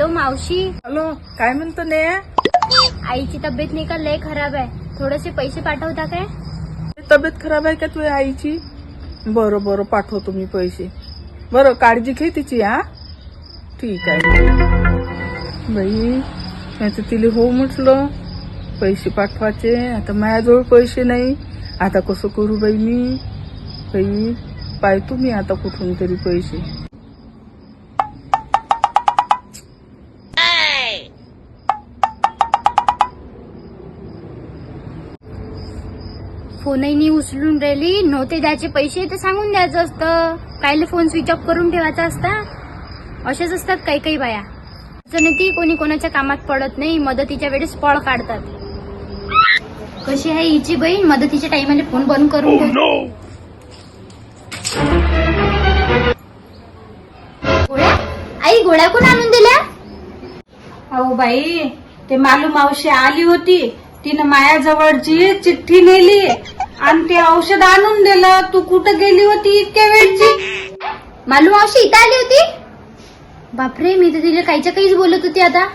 Hello मावशी. Hello, काय म्हणतो ने? आईची तब्येत नाही का लय खराब आहे, थोडेसे पैसे पाठवता काय? तब्येत खराब आहे का तुझ्या आईची? बरं बरं, पाठवतो मी पैसे. बरं, काळजी घे तिची. हा, ठीक आहे. बाई, मी तर तिला हो म्हटलं पैसे पाठवायचे. आता माझ्याजवळ पैसे नाही. आता कसं करू बाई मी? बाई, पाहतो मी आता कुठून तरी पैसे. फोनही नाही उचलून राहिली. नव्हते द्यायचे पैसे तर सांगून द्यायचं असतं. कायले फोन स्विच ऑफ करून ठेवायचा असता. असेच असतात काही काही बाया. असं नाही ती कोणी कोणाच्या कामात पडत नाही, मदतीच्या वेळेस पळ काढतात. कशी आहे हिची बहीण, मदतीच्या टाइमला फोन बंद करून ठेवते. गोळ्या, आई गोळ्या कोण आणून दिल्या? अहो बाई, ते मालू मावशी आली होती, तिनं मायाजवळची चिठ्ठी नेली आणि ते औषध आणून दिलं. तू कुठं गेली होती इतक्या वेळची? मालू मावशी इथं आली होती? बापरे, मी तर तिला काहीच्या काहीच बोलत होती आता.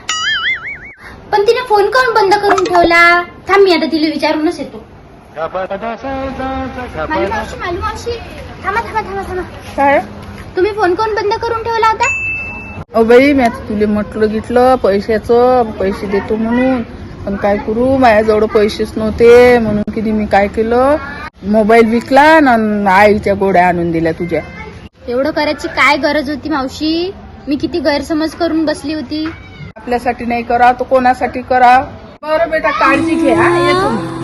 पण तिने फोन काऊन बंद करून ठेवला? थांब, मी आता तिला विचारूनच येतो. मालू मावशी, थांबा थांबा थांबा थांबा. काय? तुम्ही फोन काऊन बंद करून ठेवला होता? अहो बाई, मी आता तुला म्हटलं घेतलं पैसे देतो म्हणून. पण काय करू, माझ्याजवळ पैसेच नव्हते. म्हणून किती मी काय केलं, मोबाईल विकला आणि आईच्या गोळ्या आणून दिल्या तुझ्या. एवढं करायची काय गरज होती मावशी? मी किती गैरसमज करून बसली होती. आपल्यासाठी नाही करा तर कोणासाठी करा? बरं बेटा, काळजी घे. हा, येतो मी.